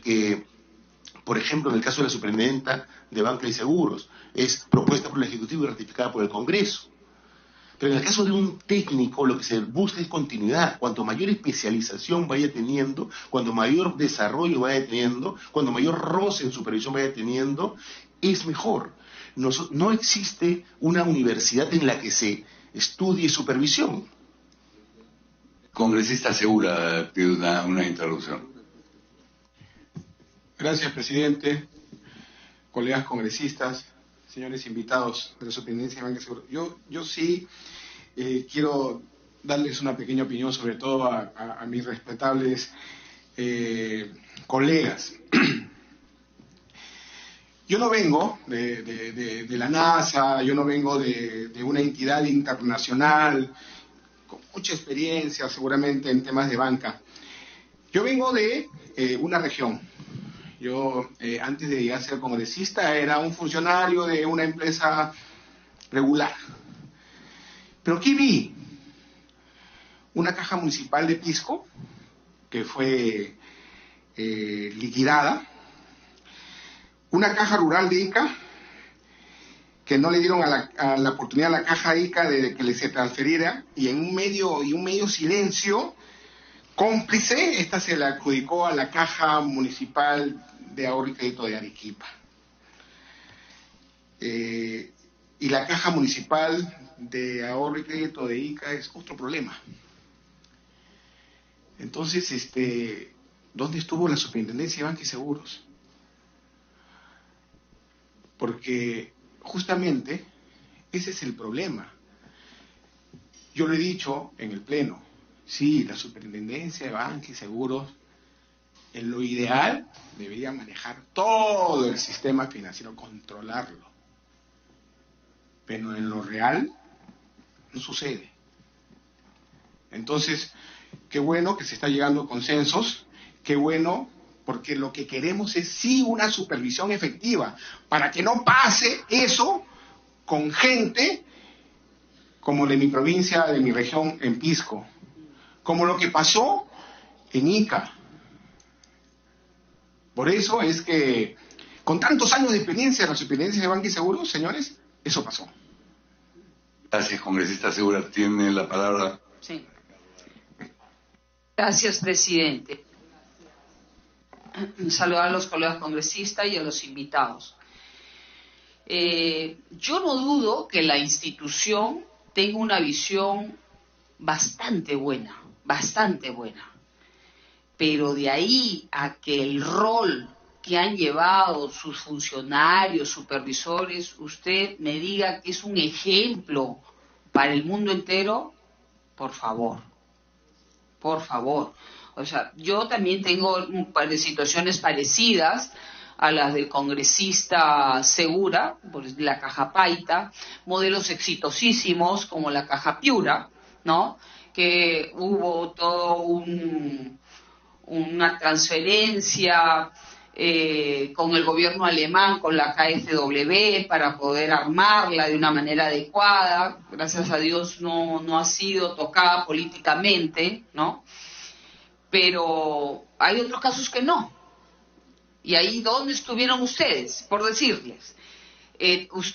que, por ejemplo, en el caso de la superintendenta de Banca y Seguros, es propuesta por el Ejecutivo y ratificada por el Congreso. Pero en el caso de un técnico, lo que se busca es continuidad. Cuanto mayor especialización vaya teniendo, cuanto mayor desarrollo vaya teniendo, cuanto mayor roce en supervisión vaya teniendo, es mejor. No existe una universidad en la que se estudie supervisión. Congresista Segura pide una interrupción. Gracias, presidente, colegas congresistas, señores invitados de la Superintendencia de Banca y Seguros. Yo sí quiero darles una pequeña opinión, sobre todo a mis respetables colegas. Yo no vengo de la NASA, yo no vengo de una entidad internacional con mucha experiencia seguramente en temas de banca. Yo vengo de una región. Yo, antes de llegar a ser congresista, era un funcionario de una empresa regular. ¿Pero qué vi? Una caja municipal de Pisco, que fue liquidada. Una caja rural de Ica, que no le dieron a la oportunidad a la caja Ica de que le se transferiera, y en un medio silencio cómplice, esta se la adjudicó a la Caja Municipal de Ahorro y Crédito de Arequipa. Y la Caja Municipal de Ahorro y Crédito de Ica es otro problema. Entonces, ¿dónde estuvo la Superintendencia de Banca y Seguros? Porque justamente ese es el problema. Yo lo he dicho en el Pleno, sí, la Superintendencia de Banca y Seguros, en lo ideal, debería manejar todo el sistema financiero, controlarlo. Pero en lo real, no sucede. Entonces, qué bueno que se está llegando a consensos, qué bueno, porque lo que queremos es sí una supervisión efectiva, para que no pase eso con gente como de mi provincia, de mi región, en Pisco, como lo que pasó en Ica. Por eso es que, con tantos años de experiencia en la Superintendencia de Banca y Seguros, señores, eso pasó. Gracias, congresista Segura. Tiene la palabra. Sí. Gracias, presidente. Saludar a los colegas congresistas y a los invitados. Yo no dudo que la institución tenga una visión bastante buena, pero de ahí a que el rol que han llevado sus funcionarios, supervisores, usted me diga que es un ejemplo para el mundo entero, por favor. O sea, yo también tengo un par de situaciones parecidas a las del congresista Segura, pues la Caja Paita, modelos exitosísimos como la Caja Piura, ¿no? Que hubo todo una transferencia con el gobierno alemán, con la KfW, para poder armarla de una manera adecuada. Gracias a Dios no ha sido tocada políticamente, ¿no? Pero hay otros casos que no. Y ahí, ¿dónde estuvieron ustedes? Por decirles,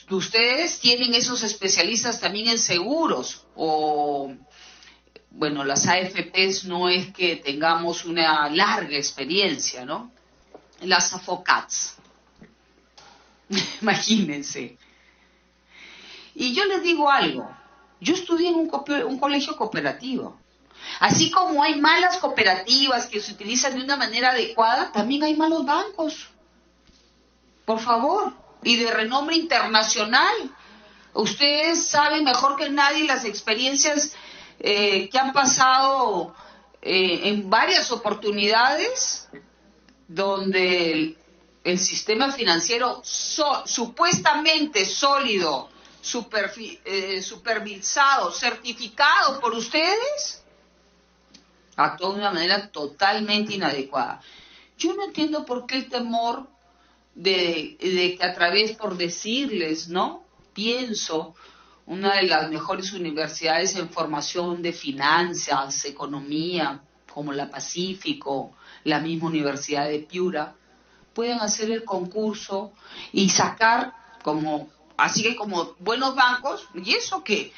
ustedes tienen esos especialistas también en seguros, o, bueno, las AFPs no es que tengamos una larga experiencia, ¿no? Las AFOCATS, imagínense. Y yo les digo algo, yo estudié en un colegio cooperativo. Así como hay malas cooperativas que se utilizan de una manera adecuada, también hay malos bancos. Por favor, y de renombre internacional. Ustedes saben mejor que nadie las experiencias que han pasado en varias oportunidades donde el sistema financiero supuestamente sólido, supervisado, certificado por ustedes, actuó de una manera totalmente inadecuada. Yo no entiendo por qué el temor de que a través, por decirles, ¿no? Pienso, una de las mejores universidades en formación de finanzas, economía, como la Pacífico, la misma Universidad de Piura, puedan hacer el concurso y sacar así que como buenos bancos, y eso que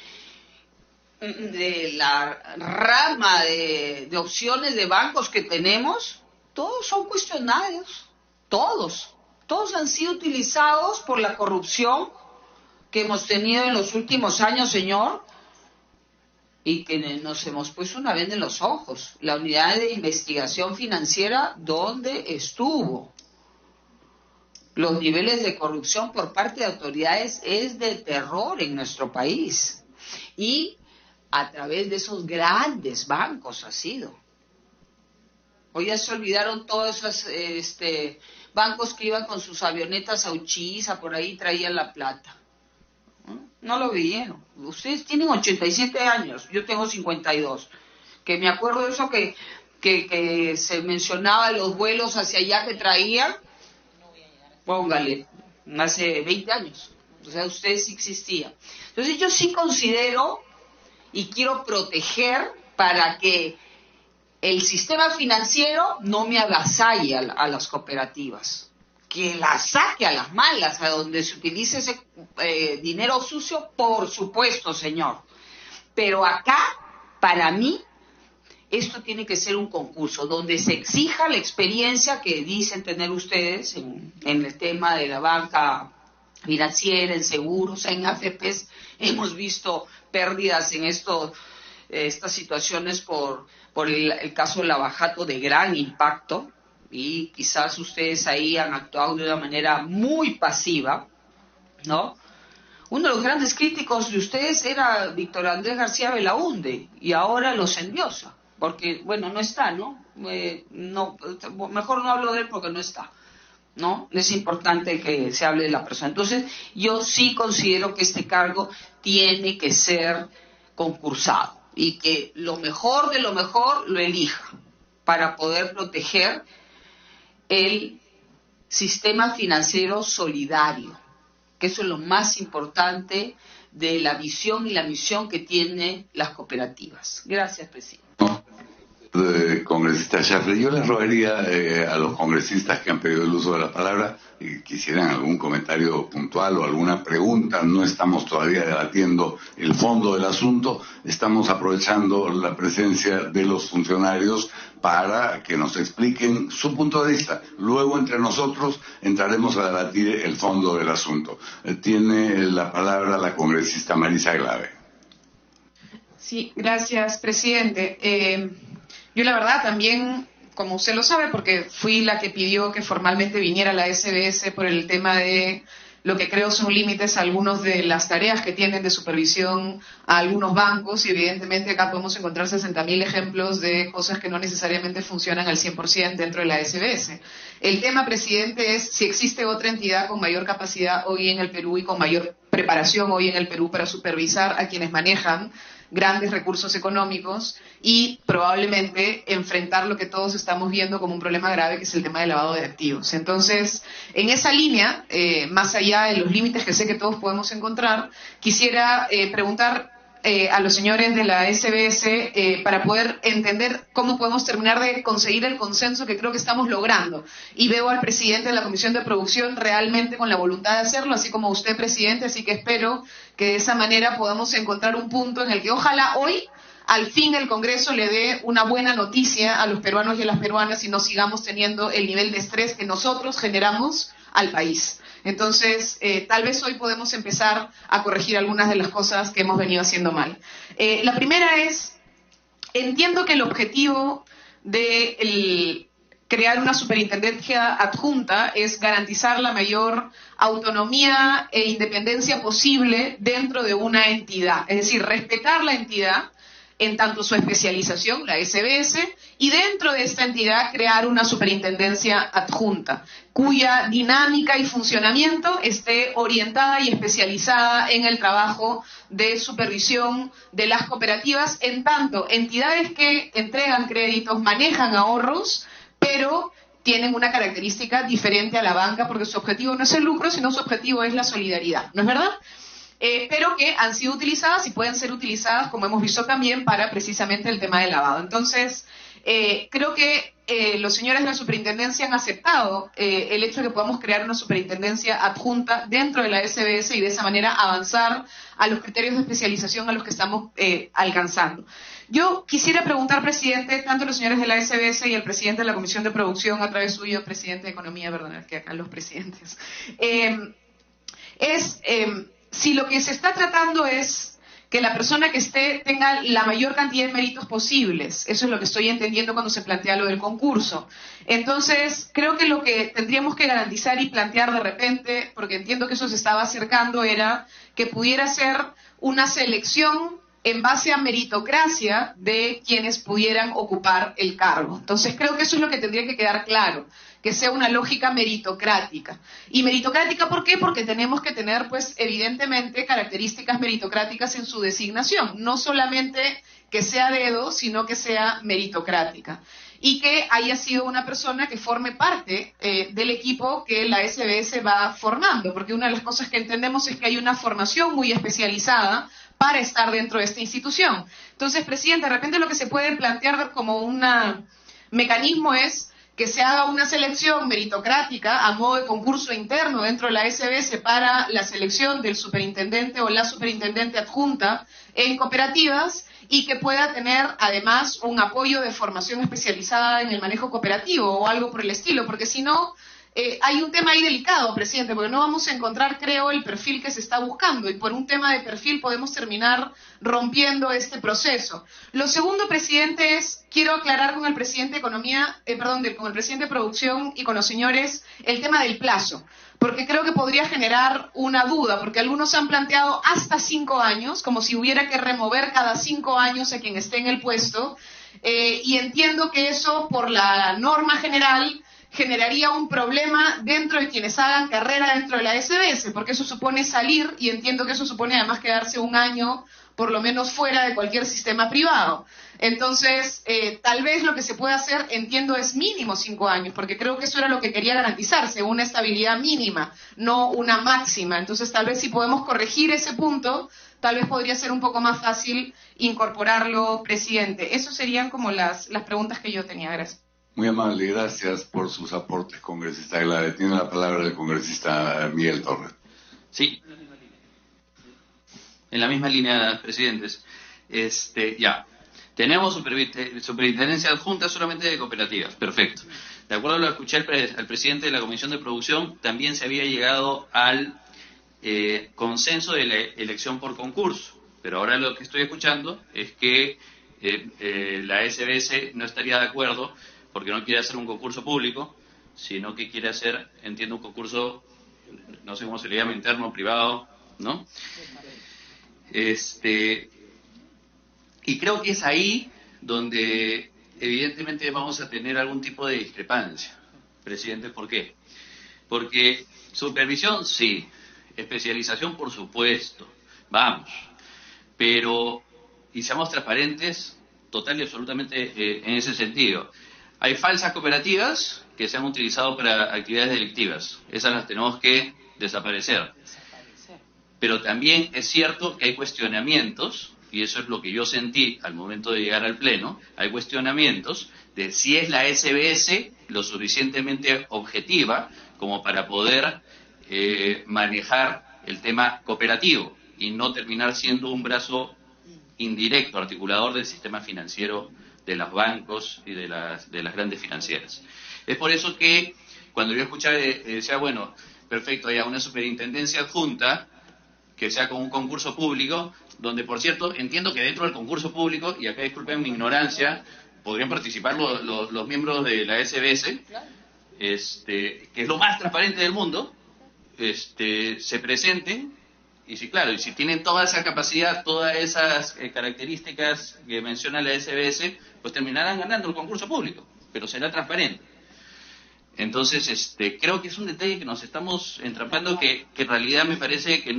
de la rama de opciones de bancos que tenemos, todos son cuestionados, todos han sido utilizados por la corrupción que hemos tenido en los últimos años, señor, y que nos hemos puesto una venda en los ojos. La unidad de investigación financiera, ¿dónde estuvo? Los niveles de corrupción por parte de autoridades es de terror en nuestro país. Y a través de esos grandes bancos ha sido. Hoy ya se olvidaron todos esos bancos que iban con sus avionetas a Uchiza, por ahí traían la plata. No lo vieron. Ustedes tienen 87 años, yo tengo 52. Que me acuerdo de eso que se mencionaba de los vuelos hacia allá que traían. Póngale, hace 20 años. O sea, ustedes sí existían. Entonces yo sí considero y quiero proteger para que el sistema financiero no me avasalle a las cooperativas. Que las saque a las malas, a donde se utilice ese dinero sucio, por supuesto, señor. Pero acá, para mí, esto tiene que ser un concurso donde se exija la experiencia que dicen tener ustedes en el tema de la banca financiera, en seguros, en AFPs. Hemos visto pérdidas en estas situaciones por el caso del Lavajato de gran impacto, y quizás ustedes ahí han actuado de una manera muy pasiva, ¿no? Uno de los grandes críticos de ustedes era Víctor Andrés García Belaúnde, y ahora los endiosa, porque, bueno, no está, ¿no? Mejor no hablo de él porque no está, ¿no? Es importante que se hable de la persona. Entonces, yo sí considero que este cargo tiene que ser concursado y que lo mejor de lo mejor lo elija para poder proteger el sistema financiero solidario, que eso es lo más importante de la visión y la misión que tienen las cooperativas. Gracias, presidente. Congresista Schaffer, yo les rogaría a los congresistas que han pedido el uso de la palabra y quisieran algún comentario puntual o alguna pregunta. No estamos todavía debatiendo el fondo del asunto, estamos aprovechando la presencia de los funcionarios para que nos expliquen su punto de vista. Luego, entre nosotros, entraremos a debatir el fondo del asunto. Tiene la palabra la congresista Marisa Glave. Sí, gracias, presidente. Yo la verdad también, como usted lo sabe, porque fui la que pidió que formalmente viniera la SBS por el tema de lo que creo son límites a algunas de las tareas que tienen de supervisión a algunos bancos, y evidentemente acá podemos encontrar 60.000 ejemplos de cosas que no necesariamente funcionan al 100% dentro de la SBS. El tema, presidente, es si existe otra entidad con mayor capacidad hoy en el Perú y con mayor preparación hoy en el Perú para supervisar a quienes manejan grandes recursos económicos y probablemente enfrentar lo que todos estamos viendo como un problema grave, que es el tema del lavado de activos. Entonces, en esa línea, más allá de los límites que sé que todos podemos encontrar, quisiera preguntar a los señores de la SBS para poder entender cómo podemos terminar de conseguir el consenso que creo que estamos logrando. Y veo al presidente de la Comisión de Producción realmente con la voluntad de hacerlo, así como usted, presidente, así que espero que de esa manera podamos encontrar un punto en el que ojalá hoy al fin el Congreso le dé una buena noticia a los peruanos y a las peruanas y no sigamos teniendo el nivel de estrés que nosotros generamos al país. Entonces, tal vez hoy podemos empezar a corregir algunas de las cosas que hemos venido haciendo mal. La primera es, entiendo que el objetivo de crear una superintendencia adjunta es garantizar la mayor autonomía e independencia posible dentro de una entidad, es decir, respetar la entidad en tanto su especialización, la SBS, y dentro de esta entidad crear una superintendencia adjunta, cuya dinámica y funcionamiento esté orientada y especializada en el trabajo de supervisión de las cooperativas, en tanto entidades que entregan créditos, manejan ahorros, pero tienen una característica diferente a la banca, porque su objetivo no es el lucro, sino su objetivo es la solidaridad, ¿no es verdad? Pero que han sido utilizadas y pueden ser utilizadas, como hemos visto también, para precisamente el tema del lavado. Entonces, Creo que los señores de la superintendencia han aceptado el hecho de que podamos crear una superintendencia adjunta dentro de la SBS y de esa manera avanzar a los criterios de especialización a los que estamos alcanzando. Yo quisiera preguntar, presidente, tanto a los señores de la SBS y al presidente de la Comisión de Producción, a través suyo, presidente de Economía, perdón, es que acá los presidentes, si lo que se está tratando es que la persona que esté tenga la mayor cantidad de méritos posibles. Eso es lo que estoy entendiendo cuando se plantea lo del concurso. Entonces, creo que lo que tendríamos que garantizar y plantear de repente, porque entiendo que eso se estaba acercando, era que pudiera ser una selección en base a meritocracia de quienes pudieran ocupar el cargo. Entonces, creo que eso es lo que tendría que quedar claro, que sea una lógica meritocrática. ¿Y meritocrática por qué? Porque tenemos que tener, pues, evidentemente, características meritocráticas en su designación. No solamente que sea a dedo, sino que sea meritocrática. Y que haya sido una persona que forme parte del equipo que la SBS va formando. Porque una de las cosas que entendemos es que hay una formación muy especializada para estar dentro de esta institución. Entonces, presidente, de repente lo que se puede plantear como un mecanismo es que se haga una selección meritocrática a modo de concurso interno dentro de la SBS para la selección del superintendente o la superintendente adjunta en cooperativas y que pueda tener además un apoyo de formación especializada en el manejo cooperativo o algo por el estilo, porque si no, hay un tema ahí delicado, presidente, porque no vamos a encontrar, creo, el perfil que se está buscando y por un tema de perfil podemos terminar rompiendo este proceso. Lo segundo, presidente, es, quiero aclarar con el presidente de Economía, con el presidente de Producción y con los señores el tema del plazo, porque creo que podría generar una duda, porque algunos han planteado hasta 5 años, como si hubiera que remover cada 5 años a quien esté en el puesto, y entiendo que eso, por la norma general, generaría un problema dentro de quienes hagan carrera dentro de la SBS, porque eso supone salir, y entiendo que eso supone además quedarse 1 año por lo menos fuera de cualquier sistema privado. Entonces, tal vez lo que se puede hacer, entiendo, es mínimo 5 años, porque creo que eso era lo que quería garantizarse, una estabilidad mínima, no una máxima. Entonces, tal vez si podemos corregir ese punto, tal vez podría ser un poco más fácil incorporarlo, presidente. Esas serían como las preguntas que yo tenía. Gracias. Muy amable, gracias por sus aportes, congresista Glave. Tiene la palabra el congresista Miguel Torres. Sí, en la misma línea, presidentes. Ya, tenemos superintendencia adjunta solamente de cooperativas, perfecto. De acuerdo a lo que escuché al presidente de la Comisión de Producción, también se había llegado al consenso de la elección por concurso, pero ahora lo que estoy escuchando es que la SBS no estaría de acuerdo porque no quiere hacer un concurso público, sino que quiere hacer, entiendo, un concurso, no sé cómo se le llama, interno, privado, ¿no? Y creo que es ahí donde evidentemente vamos a tener algún tipo de discrepancia, presidente. ¿Por qué? Porque supervisión, sí, especialización, por supuesto, vamos, pero, y seamos transparentes, total y absolutamente en ese sentido. Hay falsas cooperativas que se han utilizado para actividades delictivas. Esas las tenemos que desaparecer. Pero también es cierto que hay cuestionamientos, y eso es lo que yo sentí al momento de llegar al Pleno, hay cuestionamientos de si es la SBS lo suficientemente objetiva como para poder manejar el tema cooperativo y no terminar siendo un brazo indirecto, articulador del sistema financiero de los bancos y de las grandes financieras. Es por eso que cuando yo escuchaba, decía, bueno, perfecto, haya una superintendencia adjunta que sea con un concurso público, donde, por cierto, entiendo que dentro del concurso público, y acá disculpen mi ignorancia, podrían participar los miembros de la SBS, que es lo más transparente del mundo, se presenten, y si, claro, y si tienen toda esa capacidad, todas esas características que menciona la SBS, pues terminarán ganando el concurso público, pero será transparente. Entonces, creo que es un detalle que nos estamos entrampando, que en realidad me parece que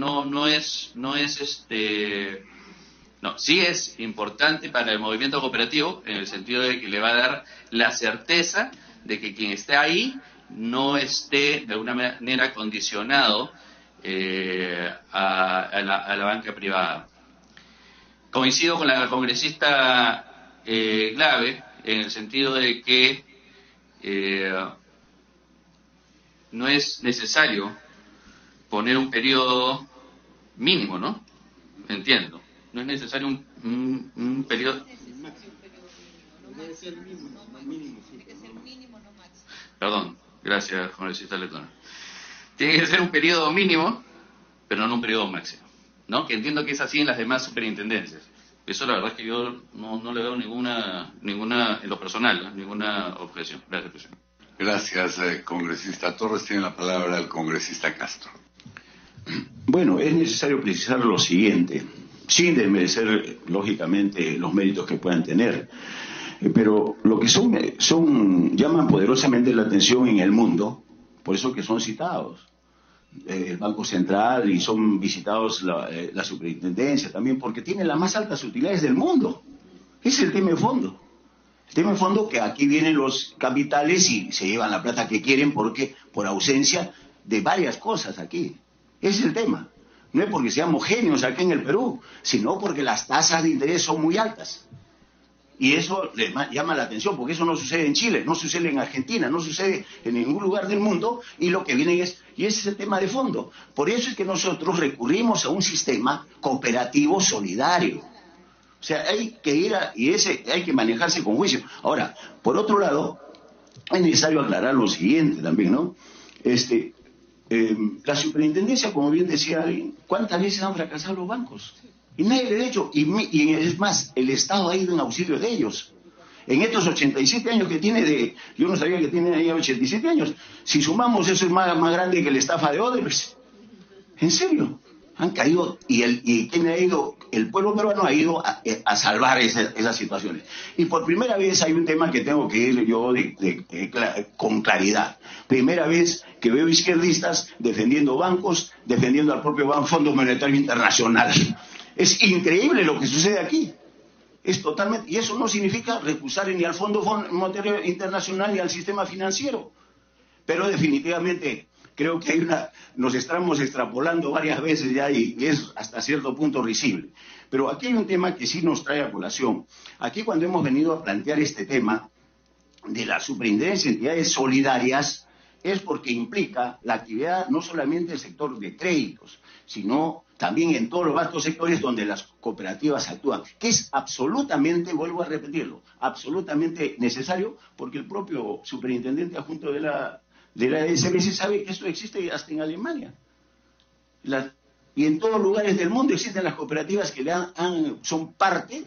sí es importante para el movimiento cooperativo, en el sentido de que le va a dar la certeza de que quien esté ahí no esté de alguna manera condicionado a la banca privada. Coincido con la congresista Glave en el sentido de que no es necesario poner un periodo mínimo, ¿no? Entiendo. No es necesario un periodo... Perdón, gracias, congresista Letona. Tiene que ser un periodo mínimo, pero no un periodo máximo, ¿no? Que entiendo que es así en las demás superintendencias. Eso la verdad es que yo no le veo ninguna en lo personal, ¿no? Ninguna objeción. Gracias, presidente. Gracias, congresista Torres. Tiene la palabra el congresista Castro. Bueno, es necesario precisar lo siguiente, sin desmerecer, lógicamente, los méritos que puedan tener, pero lo que llaman poderosamente la atención en el mundo, por eso que son citados el Banco Central y son visitados la superintendencia también, porque tienen las más altas utilidades del mundo. Ese es el tema de fondo. El tema de fondo que aquí vienen los capitales y se llevan la plata que quieren porque por ausencia de varias cosas aquí. Ese es el tema. No es porque seamos genios aquí en el Perú, sino porque las tasas de interés son muy altas. Y eso les llama la atención, porque eso no sucede en Chile, no sucede en Argentina, no sucede en ningún lugar del mundo, y lo que viene es, y ese es el tema de fondo. Por eso es que nosotros recurrimos a un sistema cooperativo solidario. O sea, hay que ir hay que manejarse con juicio. Ahora, por otro lado, es necesario aclarar lo siguiente también, ¿no? La superintendencia, como bien decía alguien, ¿cuántas veces han fracasado los bancos? Y nadie le ha hecho, y es más, el Estado ha ido en auxilio de ellos. En estos 87 años que tiene yo no sabía que tiene ahí 87 años, si sumamos eso es más grande que la estafa de Odebrecht. ¿En serio? Han caído, y ¿quién ha ido? El pueblo peruano ha ido a salvar esas situaciones. Y por primera vez hay un tema que tengo que ir yo con claridad. Primera vez que veo izquierdistas defendiendo bancos, defendiendo al propio Fondo Monetario Internacional. Es increíble lo que sucede aquí. Es totalmente, y eso no significa recusar ni al Fondo Monetario Internacional ni al sistema financiero. Pero definitivamente creo que nos estamos extrapolando varias veces ya y es hasta cierto punto risible. Pero aquí hay un tema que sí nos trae a colación. Aquí cuando hemos venido a plantear este tema de la superintendencia de entidades solidarias es porque implica la actividad no solamente del sector de créditos, sino también en todos los vastos sectores donde las cooperativas actúan, que es absolutamente, vuelvo a repetirlo, absolutamente necesario, porque el propio superintendente adjunto de la SBS sabe que esto existe hasta en Alemania. Y en todos los lugares del mundo existen las cooperativas que son parte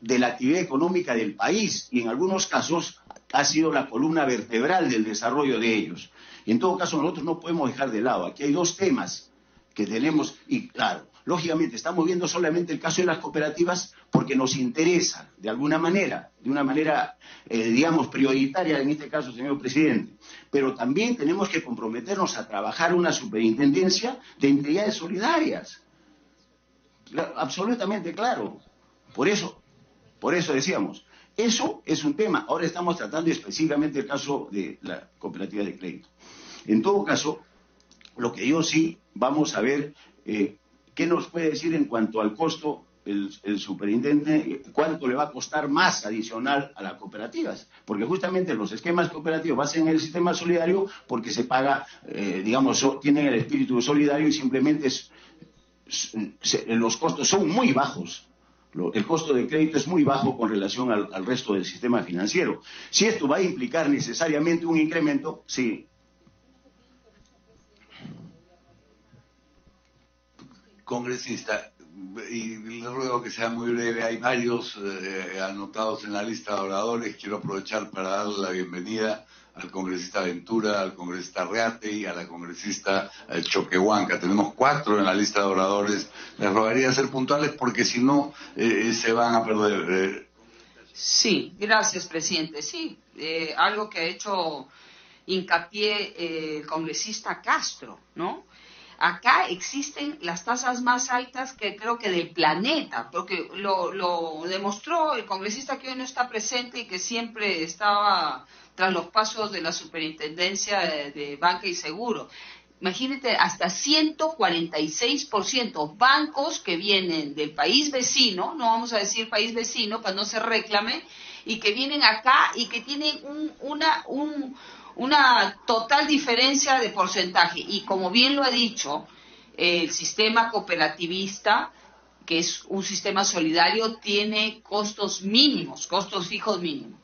de la actividad económica del país y en algunos casos ha sido la columna vertebral del desarrollo de ellos. Y en todo caso nosotros no podemos dejar de lado. Aquí hay dos temas que tenemos, y claro, lógicamente estamos viendo solamente el caso de las cooperativas porque nos interesa, de una manera, digamos, prioritaria en este caso, señor presidente. Pero también tenemos que comprometernos a trabajar una superintendencia de entidades solidarias. Absolutamente claro. Por eso decíamos, eso es un tema. Ahora estamos tratando específicamente el caso de la cooperativa de crédito. En todo caso, lo que yo sí vamos a ver, ¿qué nos puede decir en cuanto al costo el superintendente? ¿Cuánto le va a costar más adicional a las cooperativas? Porque justamente los esquemas cooperativos basan en el sistema solidario porque se paga, tienen el espíritu solidario y simplemente los costos son muy bajos. El costo de crédito es muy bajo con relación al resto del sistema financiero. Si esto va a implicar necesariamente un incremento, sí. Congresista, y le ruego que sea muy breve, hay varios anotados en la lista de oradores. Quiero aprovechar para darle la bienvenida al congresista Ventura, al congresista Reate y a la congresista Choquehuanca. Tenemos 4 en la lista de oradores. Les rogaría ser puntuales porque si no se van a perder. Sí, gracias, presidente. Sí, algo que ha hecho hincapié el congresista Castro, ¿no? Acá existen las tasas más altas que creo que del planeta, porque lo demostró el congresista que hoy no está presente y que siempre estaba tras los pasos de la superintendencia de banca y seguro. Imagínate, hasta 146% bancos que vienen del país vecino, no vamos a decir país vecino para no se reclame, y que vienen acá y que tienen una total diferencia de porcentaje. Y como bien lo ha dicho, el sistema cooperativista, que es un sistema solidario, tiene costos mínimos, costos fijos mínimos.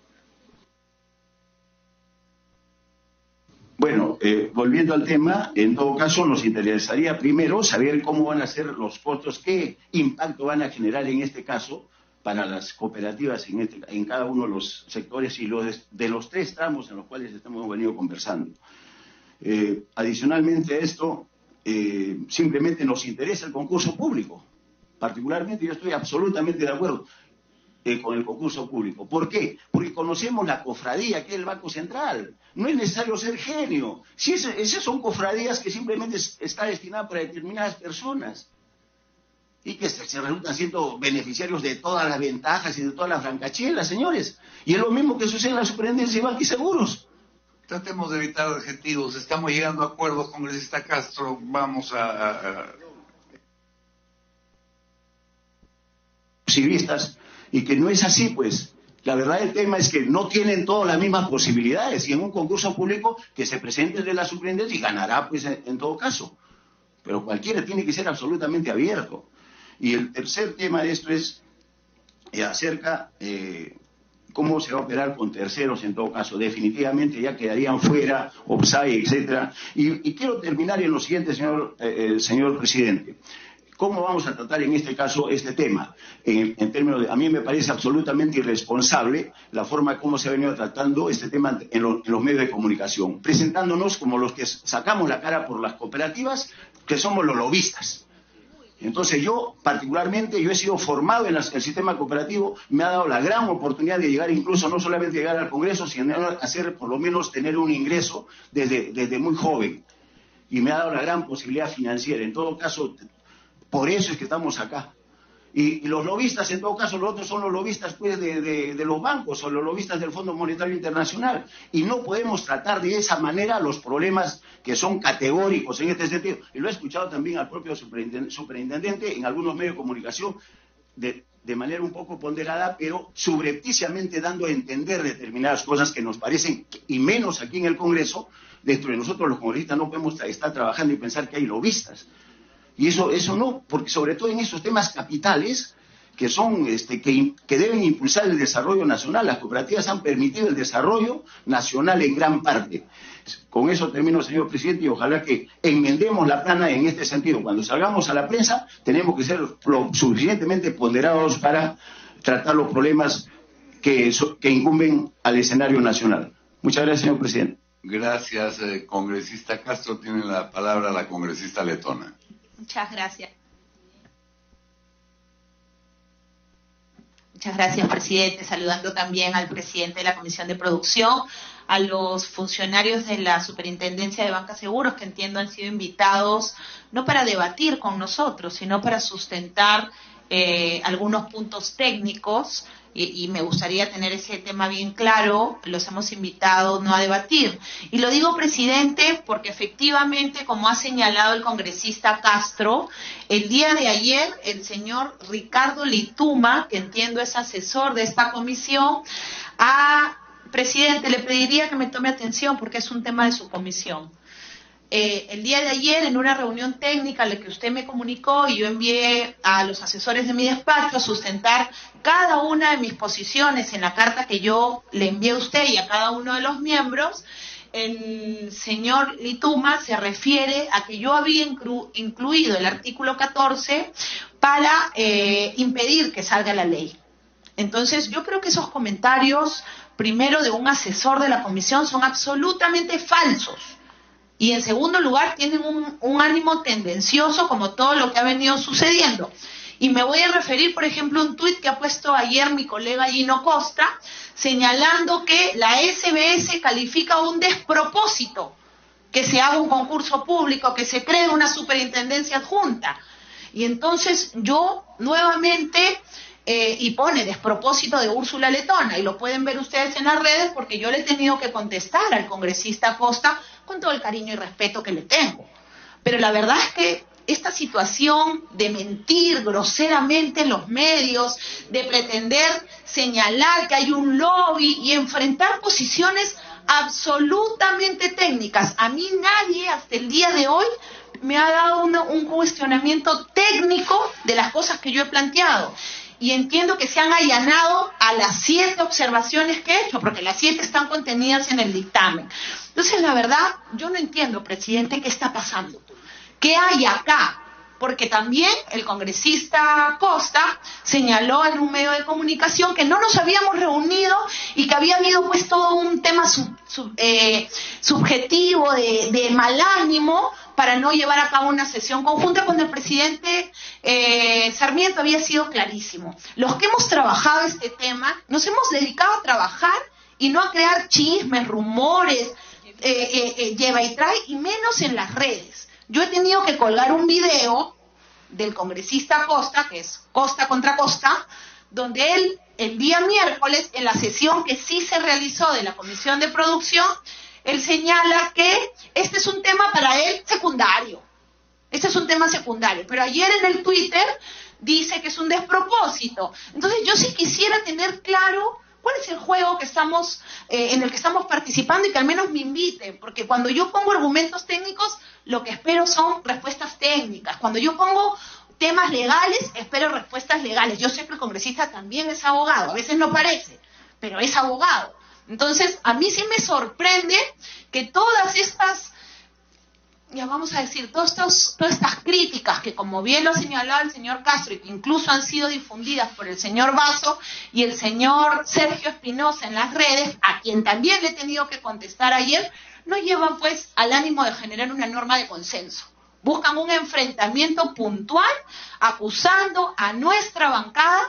Bueno, volviendo al tema, en todo caso nos interesaría primero saber cómo van a ser los costos, qué impacto van a generar en este caso para las cooperativas en cada uno de los sectores y de los 3 tramos en los cuales hemos venido conversando. Adicionalmente a esto, simplemente nos interesa el concurso público. Particularmente yo estoy absolutamente de acuerdo con el concurso público. ¿Por qué? Porque conocemos la cofradía que es el Banco Central. No es necesario ser genio. Si esas son cofradías que simplemente está destinada para determinadas personas y que se resultan siendo beneficiarios de todas las ventajas y de todas las francachelas, señores. Y es lo mismo que sucede en la Superintendencia de Banca y Seguros. Tratemos de evitar adjetivos. Estamos llegando a acuerdos, congresista Castro. Vamos a... Civistas, y que no es así, pues. La verdad del tema es que no tienen todas las mismas posibilidades, y en un concurso público que se presente el de la superintendencia y ganará, pues, en todo caso. Pero cualquiera tiene que ser absolutamente abierto. Y el tercer tema de esto es acerca cómo se va a operar con terceros en todo caso. Definitivamente ya quedarían fuera, OPSAI, etcétera. Y quiero terminar en lo siguiente, señor presidente. ¿Cómo vamos a tratar en este caso este tema? En términos de, a mí me parece absolutamente irresponsable la forma como se ha venido tratando este tema en los medios de comunicación, presentándonos como los que sacamos la cara por las cooperativas, que somos los lobistas. Entonces yo, particularmente, yo he sido formado en el sistema cooperativo, me ha dado la gran oportunidad de llegar, incluso no solamente llegar al Congreso, sino hacer, por lo menos, tener un ingreso desde muy joven. Y me ha dado la gran posibilidad financiera. En todo caso, por eso es que estamos acá. Y los lobistas, en todo caso, los otros son los lobistas, pues, de los bancos o los lobistas del Fondo Monetario Internacional. Y no podemos tratar de esa manera los problemas que son categóricos en este sentido. Y lo he escuchado también al propio superintendente en algunos medios de comunicación de manera un poco ponderada, pero subrepticiamente dando a entender determinadas cosas que nos parecen, y menos aquí en el Congreso, dentro de nosotros los congresistas no podemos estar trabajando y pensar que hay lobistas. Y eso no, porque sobre todo en esos temas capitales, que son que deben impulsar el desarrollo nacional, las cooperativas han permitido el desarrollo nacional en gran parte. Con eso termino, señor presidente, y ojalá que enmendemos la plana en este sentido. Cuando salgamos a la prensa, tenemos que ser lo suficientemente ponderados para tratar los problemas que incumben al escenario nacional. Muchas gracias, señor presidente. Gracias, congresista Castro. Tiene la palabra la congresista letona. Muchas gracias. Muchas gracias, presidente. Saludando también al presidente de la Comisión de Producción, a los funcionarios de la Superintendencia de Banca Seguros, que entiendo han sido invitados no para debatir con nosotros, sino para sustentar algunos puntos técnicos. Y me gustaría tener ese tema bien claro. Los hemos invitado no a debatir. Y lo digo, presidente, porque efectivamente, como ha señalado el congresista Castro, el día de ayer el señor Ricardo Lituma, que entiendo es asesor de esta comisión, presidente, le pediría que me tome atención porque es un tema de su comisión. El día de ayer, en una reunión técnica a la que usted me comunicó, y yo envié a los asesores de mi despacho a sustentar cada una de mis posiciones en la carta que yo le envié a usted y a cada uno de los miembros, el señor Lituma se refiere a que yo había incluido el artículo 14 para impedir que salga la ley. Entonces, yo creo que esos comentarios, primero de un asesor de la comisión, son absolutamente falsos. Y en segundo lugar, tienen un ánimo tendencioso, como todo lo que ha venido sucediendo. Y me voy a referir, por ejemplo, a un tuit que ha puesto ayer mi colega Gino Costa, señalando que la SBS califica un despropósito que se haga un concurso público, que se cree una superintendencia adjunta. Y entonces yo nuevamente, y pone despropósito de Úrsula Letona, y lo pueden ver ustedes en las redes, porque yo le he tenido que contestar al congresista Costa con todo el cariño y respeto que le tengo. Pero la verdad es que esta situación de mentir groseramente en los medios, de pretender señalar que hay un lobby y enfrentar posiciones absolutamente técnicas. A mí nadie hasta el día de hoy me ha dado un cuestionamiento técnico de las cosas que yo he planteado. Y entiendo que se han allanado a las 7 observaciones que he hecho, porque las 7 están contenidas en el dictamen. Entonces, la verdad, yo no entiendo, presidente, qué está pasando. ¿Qué hay acá? Porque también el congresista Costa señaló en un medio de comunicación que no nos habíamos reunido y que había habido pues todo un tema subjetivo de mal ánimo para no llevar a cabo una sesión conjunta cuando el presidente Sarmiento había sido clarísimo. Los que hemos trabajado este tema nos hemos dedicado a trabajar y no a crear chismes, rumores, lleva y trae, y menos en las redes. Yo he tenido que colgar un video del congresista Costa, que es Costa contra Costa, donde él, el día miércoles, en la sesión que sí se realizó de la Comisión de Producción, él señala que este es un tema para él secundario. Este es un tema secundario. Pero ayer en el Twitter dice que es un despropósito. Entonces yo sí quisiera tener claro cuál es el juego que estamos en el que estamos participando y que al menos me inviten, porque cuando yo pongo argumentos técnicos, lo que espero son respuestas técnicas. Cuando yo pongo temas legales, espero respuestas legales. Yo sé que el congresista también es abogado, a veces no parece, pero es abogado. Entonces, a mí sí me sorprende que todas estas, ya vamos a decir, todas estas críticas que, como bien lo señalaba el señor Castro, y que incluso han sido difundidas por el señor Vaso y el señor Sergio Espinosa en las redes, a quien también le he tenido que contestar ayer, no llevan pues al ánimo de generar una norma de consenso. Buscan un enfrentamiento puntual, acusando a nuestra bancada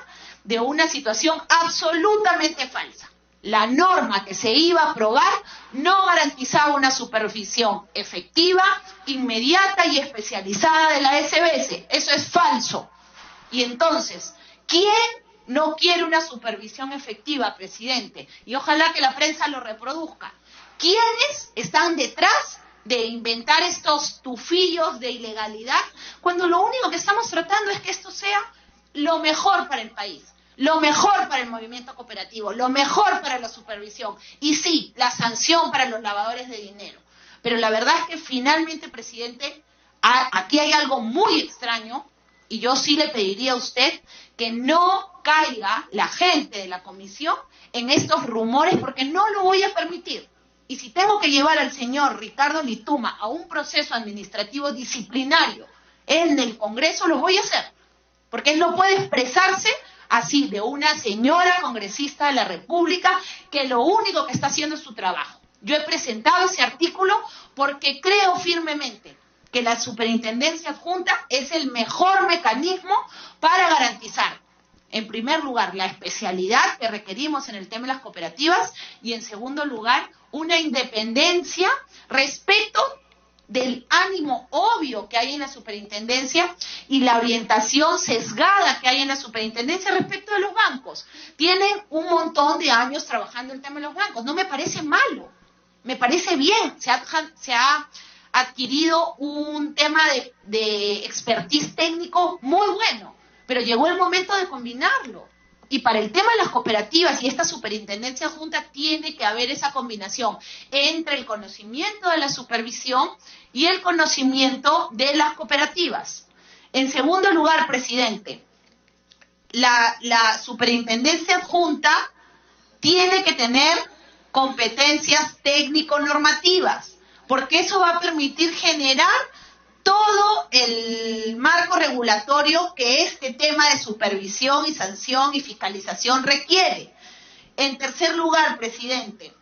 de una situación absolutamente falsa. La norma que se iba a aprobar no garantizaba una supervisión efectiva, inmediata y especializada de la SBS. Eso es falso. Y entonces, ¿quién no quiere una supervisión efectiva, presidente? Y ojalá que la prensa lo reproduzca. ¿Quiénes están detrás de inventar estos tufillos de ilegalidad, cuando lo único que estamos tratando es que esto sea lo mejor para el país, lo mejor para el movimiento cooperativo, lo mejor para la supervisión, y sí, la sanción para los lavadores de dinero? Pero la verdad es que finalmente, presidente, aquí hay algo muy extraño, y yo sí le pediría a usted que no caiga la gente de la comisión en estos rumores, porque no lo voy a permitir. Y si tengo que llevar al señor Ricardo Lituma a un proceso administrativo disciplinario en el Congreso, lo voy a hacer. Porque él no puede expresarse así de una señora congresista de la República que lo único que está haciendo es su trabajo. Yo he presentado ese artículo porque creo firmemente que la superintendencia adjunta es el mejor mecanismo para garantizar, en primer lugar, la especialidad que requerimos en el tema de las cooperativas, y en segundo lugar, una independencia respecto del ánimo obvio que hay en la superintendencia y la orientación sesgada que hay en la superintendencia respecto de los bancos. Tienen un montón de años trabajando el tema de los bancos. No me parece malo, me parece bien. Se ha adquirido un tema de expertise técnico muy bueno, pero llegó el momento de combinarlo. Y para el tema de las cooperativas y esta superintendencia adjunta tiene que haber esa combinación entre el conocimiento de la supervisión y el conocimiento de las cooperativas. En segundo lugar, presidente, la superintendencia adjunta tiene que tener competencias técnico-normativas, porque eso va a permitir generar todo el marco regulatorio que este tema de supervisión y sanción y fiscalización requiere. En tercer lugar, presidente,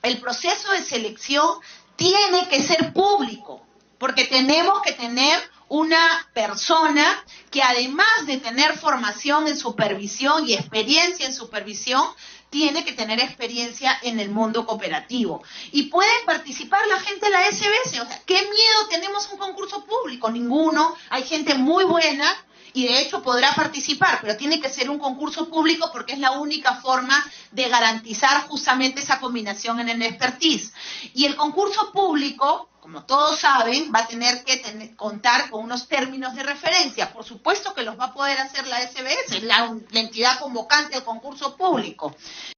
el proceso de selección tiene que ser público, porque tenemos que tener una persona que, además de tener formación en supervisión y experiencia en supervisión, tiene que tener experiencia en el mundo cooperativo. Y puede participar la gente de la SBS. O sea, ¿qué miedo tenemos a un concurso público? Ninguno. Hay gente muy buena y de hecho podrá participar, pero tiene que ser un concurso público porque es la única forma de garantizar justamente esa combinación en el expertise. Y el concurso público, como todos saben, va a tener que contar con unos términos de referencia. Por supuesto que los va a poder hacer la SBS, la entidad convocante del concurso público.